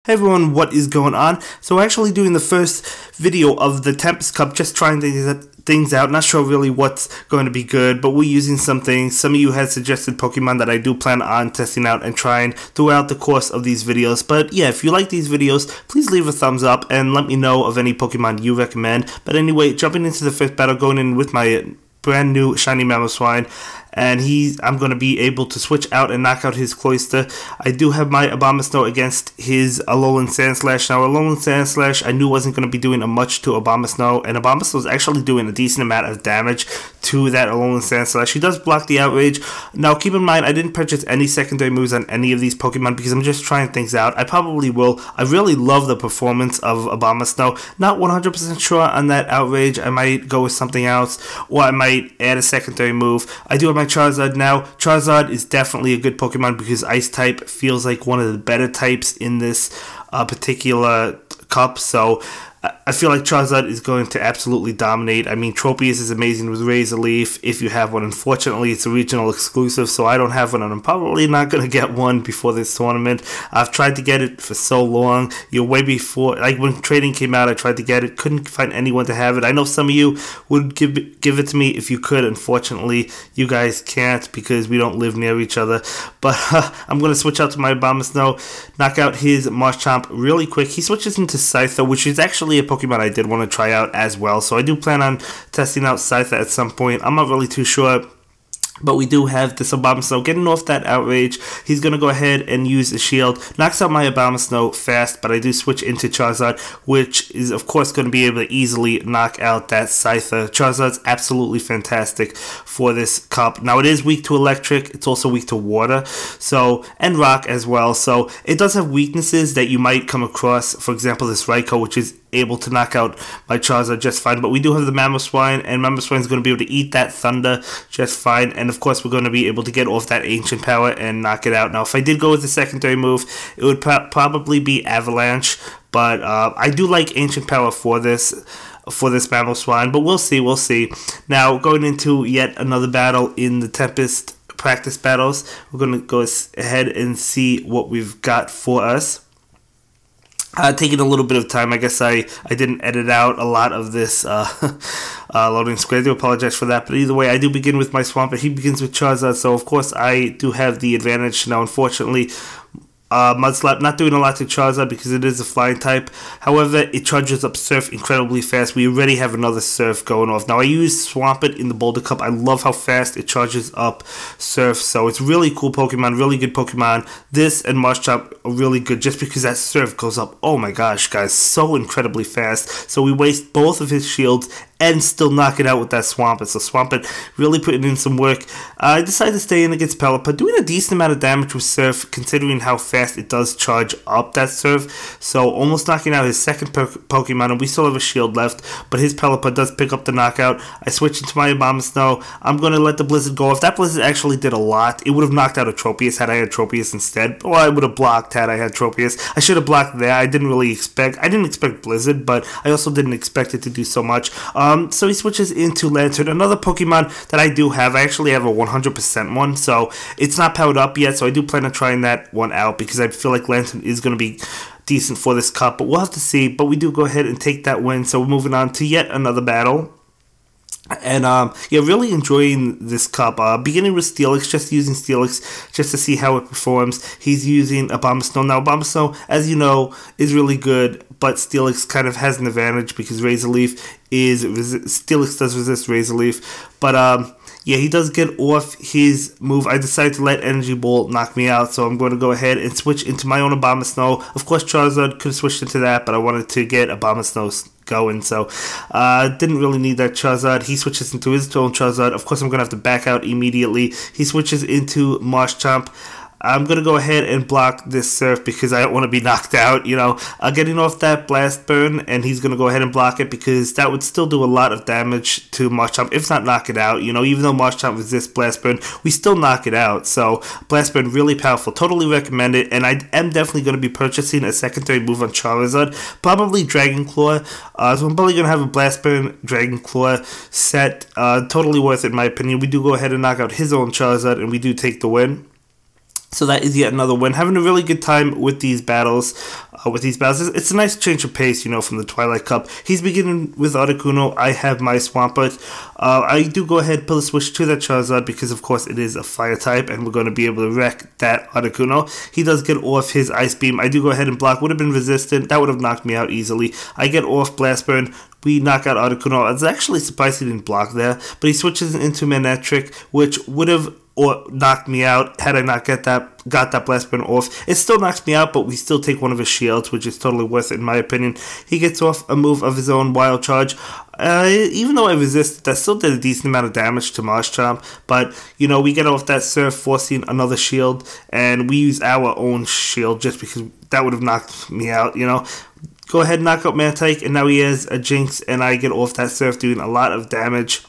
Hey everyone, what is going on? So we're actually doing the first video of the Tempest Cup, just trying things out. Not sure really what's going to be good, but we're using some things. Some of you had suggested Pokemon that I do plan on testing out and trying throughout the course of these videos. But yeah, if you like these videos, please leave a thumbs up and let me know of any Pokemon you recommend. But anyway, jumping into the first battle, going in with my brand new shiny Mamoswine, and I'm going to be able to switch out and knock out his Cloyster. I do have my Abomasnow against his Alolan Sandslash. Now, Alolan Sandslash I knew wasn't going to be doing much to Abomasnow, and Abomasnow is actually doing a decent amount of damage to that Alolan Sandslash. He does block the Outrage. Now, keep in mind, I didn't purchase any secondary moves on any of these Pokemon because I'm just trying things out. I probably will. I really love the performance of Abomasnow. Not 100% sure on that Outrage. I might go with something else, or I might add a secondary move. I do have my Charizard now. Charizard is definitely a good Pokemon because Ice type feels like one of the better types in this particular cup, so I feel like Charizard is going to absolutely dominate. I mean, Tropius is amazing with Razor Leaf if you have one. Unfortunately, it's a regional exclusive, so I don't have one, and I'm probably not going to get one before this tournament. I've tried to get it for so long. Way before, like when trading came out, I tried to get it. Couldn't find anyone to have it. I know some of you would give it to me if you could. Unfortunately, you guys can't because we don't live near each other. But I'm going to switch out to my Abomasnow, knock out his Marshtomp really quick. He switches into Scyther, which is actually a Pokemon I did want to try out as well, so I do plan on testing out Scyther at some point. I'm not really too sure, but we do have this Abomasnow getting off that Outrage. He's going to go ahead and use a shield. Knocks out my Abomasnow fast, but I do switch into Charizard, which is of course going to be able to easily knock out that Scyther. Charizard's absolutely fantastic for this cup. Now, it is weak to Electric. It's also weak to Water, and Rock as well. So it does have weaknesses that you might come across. For example, this Raikou, which is able to knock out my Charizard just fine. But we do have the Mamoswine, and Mamoswine is going to be able to eat that Thunder just fine. And of course, we're going to be able to get off that Ancient Power and knock it out. Now, if I did go with the secondary move, it would probably be Avalanche. But I do like Ancient Power for this Mamoswine. But we'll see. Now, going into yet another battle in the Tempest practice battles, we're going to go ahead and see what we've got for us. Taking a little bit of time. I guess I didn't edit out a lot of this loading screen. I do apologize for that. But either way, I do begin with my Swampert. He begins with Charizard, so of course I do have the advantage. Now, unfortunately, Mudslap not doing a lot to Charizard because it is a flying type. However, it charges up Surf incredibly fast. We already have another Surf going off. Now, I use Swampert in the Boulder Cup. I love how fast it charges up Surf. So it's really cool Pokemon, really good Pokemon. This and Marshtomp are really good just because that Surf goes up, oh my gosh, guys, so incredibly fast. So we waste both of his shields and still knock it out with that Swampert. So Swampert really putting in some work. I decided to stay in against Pelipper, doing a decent amount of damage with Surf considering how fast it does charge up that Surf. So almost knocking out his second Pokemon, and we still have a shield left, but his Pelipper does pick up the knockout. I switch into my Abomasnow. I'm going to let the Blizzard go off. That Blizzard actually did a lot. It would have knocked out a Tropius had I had Tropius instead, or I would have blocked had I had Tropius. I should have blocked there. I didn't expect Blizzard, but I also didn't expect it to do so much. So he switches into Lantern, another Pokemon that I do have. I actually have a 100% one, so it's not powered up yet, so I do plan on trying that one out because I feel like Lantern is going to be decent for this cup, but we'll have to see. But we do go ahead and take that win, so we're moving on to yet another battle. And yeah, really enjoying this cup. Beginning with Steelix, just using Steelix just to see how it performs. He's using Abomasnow. Now, Abomasnow, as you know, is really good, but Steelix kind of has an advantage because Razor Leaf Steelix does resist Razor Leaf. But yeah, he does get off his move. I decided to let Energy Ball knock me out, so I'm going to go ahead and switch into my own Abomasnow. Of course, Charizard could have switched into that, but I wanted to get Abomasnow going, so didn't really need that Charizard. He switches into his own Charizard. Of course, I'm going to have to back out immediately. He switches into Marshtomp. I'm going to go ahead and block this Surf because I don't want to be knocked out, getting off that Blast Burn, and he's going to go ahead and block it because that would still do a lot of damage to Marshtomp, if not knock it out. Even though Marshtomp resists Blast Burn, we still knock it out. So Blast Burn, really powerful. Totally recommend it, and I am definitely going to be purchasing a secondary move on Charizard, probably Dragon Claw. So I'm probably going to have a Blast Burn, Dragon Claw set. Totally worth it in my opinion. We do go ahead and knock out his own Charizard, and we do take the win. So that is yet another win. Having a really good time with these battles. It's a nice change of pace, you know, from the Twilight Cup. He's beginning with Articuno. I have my Swampert. I do go ahead and pull a switch to that Charizard because, of course, it is a fire type, and we're going to be able to wreck that Articuno. He does get off his Ice Beam. I do go ahead and block. Would have been resistant. That would have knocked me out easily. I get off Blast Burn. We knock out Articuno. I was actually surprised he didn't block there, but he switches into Manectric, which would have knocked me out had I not got that Blast Burn off. It still knocks me out, but we still take one of his shields, which is totally worth it in my opinion. He gets off a move of his own, Wild Charge. Even though I resisted, that still did a decent amount of damage to Marshtomp, but, you know, we get off that Surf, forcing another shield, and we use our own shield just because that would have knocked me out, you know. Go ahead and knock out Mantike, and now he has a Jinx, and I get off that Surf, doing a lot of damage,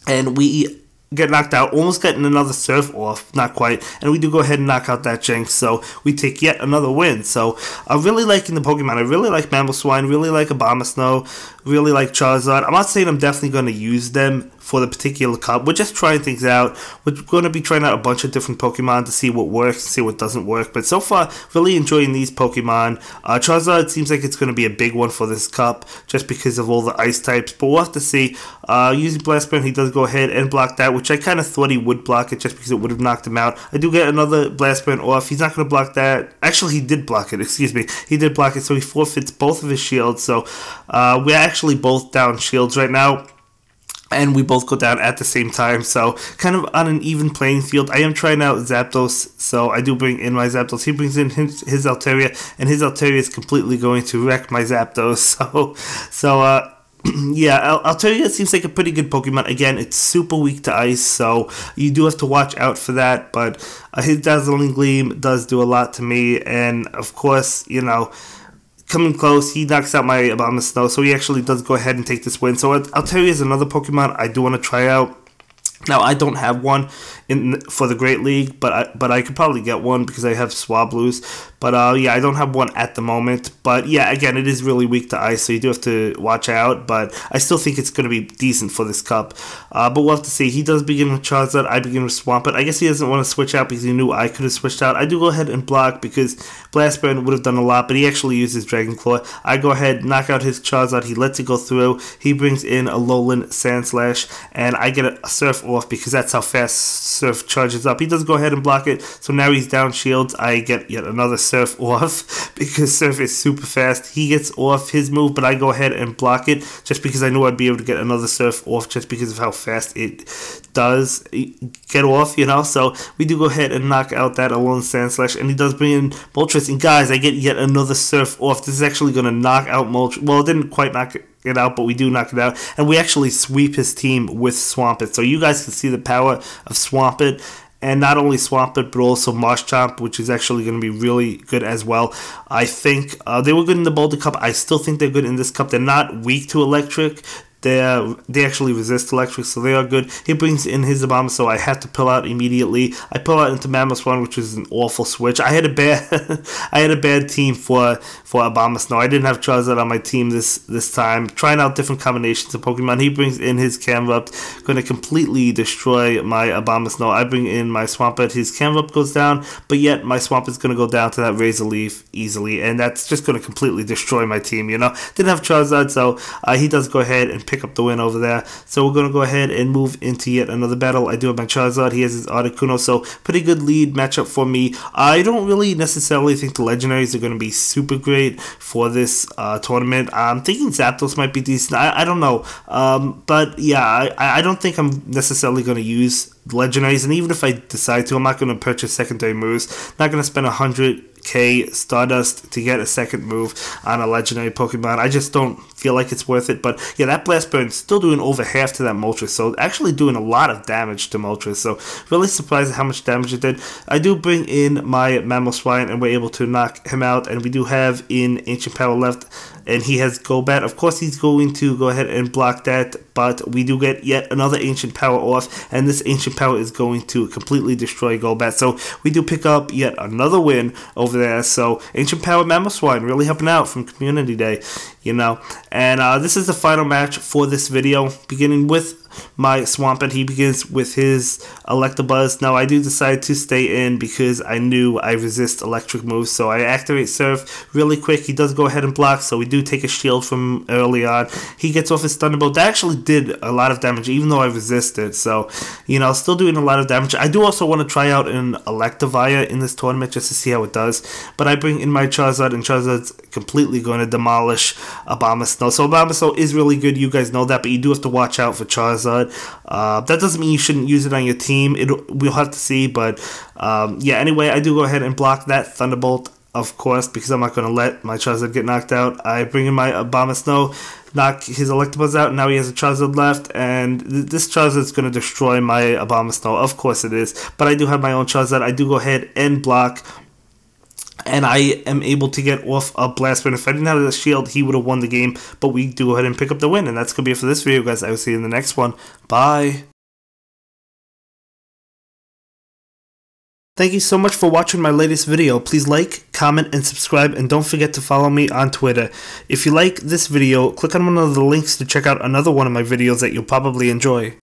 and we get knocked out, almost getting another Surf off, not quite, and we do go ahead and knock out that Jinx, so we take yet another win. So I'm really liking the Pokemon. I really like Mamoswine, really like Abomasnow, really like Charizard. I'm not saying I'm definitely going to use them for the particular cup. We're just trying things out. We're going to be trying out a bunch of different Pokemon to see what works, see what doesn't work, but so far, really enjoying these Pokemon. Charizard seems like it's going to be a big one for this cup, just because of all the ice types, but we'll have to see. Using Blast Burn, he does go ahead and block that, which I kind of thought he would block it just because it would have knocked him out. I do get another Blast Burn off. He's not going to block that. Actually, he did block it, excuse me. He did block it, so he forfeits both of his shields, so we're actually both down shields right now. And we both go down at the same time, so kind of on an even playing field. I am trying out Zapdos, so I do bring in my Zapdos. He brings in his Altaria, and his Altaria is completely going to wreck my Zapdos. Yeah, Altaria seems like a pretty good Pokemon. Again, it's super weak to ice, so you do have to watch out for that, but his Dazzling Gleam does do a lot to me, and of course, you know, coming close, he knocks out my Abomasnow, so he actually does go ahead and take this win. So Altaria is another Pokemon I do want to try out. Now, I don't have one for the Great League, but I could probably get one because I have Swablues. But yeah, I don't have one at the moment. But yeah, again, it is really weak to ice, so you do have to watch out. But I still think it's going to be decent for this cup. But we'll have to see. He does begin with Charizard. I begin with Swampert. I guess he doesn't want to switch out because he knew I could have switched out. I do go ahead and block because Blast Burn would have done a lot, but he actually uses Dragon Claw. I go ahead, knock out his Charizard. He lets it go through. He brings in a Alolan Sandslash, and I get a Surf off because that's how fast Surf charges up. He does go ahead and block it, so now he's down shields. I get yet another Surf off because Surf is super fast. He gets off his move, but I go ahead and block it just because I knew I'd be able to get another Surf off just because of how fast it does get off, you know. So we do go ahead and knock out that Alolan Sandslash, and he does bring in Moltres, and guys, I get yet another Surf off. This is actually going to knock out Moltres. Well, it didn't quite knock it out, but we do knock it out, and we actually sweep his team with Swampert. So you guys can see the power of Swampert, and not only Swampert, but also Marshtomp, which is actually going to be really good as well. I think they were good in the Boulder Cup. I still think they're good in this cup. They're not weak to electric. They actually resist electric, so they are good. He brings in his Obama, so I have to pull out immediately. I pull out into Mamoswine, which is an awful switch. I had a bad team for Abomasnow. I didn't have Charizard on my team this time. Trying out different combinations of Pokemon. He brings in his Camerupt, going to completely destroy my Abomasnow. I bring in my Swampert. His Camerupt goes down, but yet my Swampert is going to go down to that Razor Leaf easily, and that's just going to completely destroy my team, you know. Didn't have Charizard, so he does go ahead and pick up the win over there. So we're going to go ahead and move into yet another battle. I do have my Charizard. He has his Articuno, so pretty good lead matchup for me. I don't really necessarily think the Legendaries are going to be super great for this tournament. I'm thinking Zapdos might be decent. I don't know. But yeah, I don't think I'm necessarily going to use Legendaries, and even if I decide to, I'm not going to purchase secondary moves. Not going to spend 100k Stardust to get a second move on a legendary Pokemon. I just don't feel like it's worth it. But yeah, that Blast Burn's still doing over half to that Moltres, so actually doing a lot of damage to Moltres. So really surprised at how much damage it did. I do bring in my Mamoswine, and we're able to knock him out, and we do have in Ancient Power left, and he has Golbat. Of course, he's going to go ahead and block that, but we do get yet another Ancient Power off, and this Ancient Power is going to completely destroy Golbat. So we do pick up yet another win over there. So Ancient Power Mamoswine really helping out from Community Day, you know. And this is the final match for this video, beginning with my Swampert. He begins with his Electabuzz. Now I do decide to stay in because I knew I resist electric moves, so I activate Surf really quick. He does go ahead and block, so we do take a shield from early on. He gets off his Thunderbolt. That actually did a lot of damage, even though I resisted. So, you know, still doing a lot of damage. I do also want to try out an Electivire in this tournament just to see how it does. But I bring in my Charizard, and Charizard's completely going to demolish Abomasnow. So Abomasnow is really good. You guys know that, but you do have to watch out for Charizard. That doesn't mean you shouldn't use it on your team. We'll have to see. But yeah, anyway, I do go ahead and block that Thunderbolt, of course, because I'm not going to let my Charizard get knocked out. I bring in my Abomasnow, knock his Electabuzz out. Now he has a Charizard left, and this Charizard is going to destroy my Abomasnow. Of course it is, but I do have my own Charizard. I do go ahead and block, and I am able to get off a Blast Burn. If I didn't have the shield, he would have won the game, but we do go ahead and pick up the win, and that's going to be it for this video, guys. I will see you in the next one. Bye. Thank you so much for watching my latest video. Please like, comment, and subscribe, and don't forget to follow me on Twitter. If you like this video, click on one of the links to check out another one of my videos that you'll probably enjoy.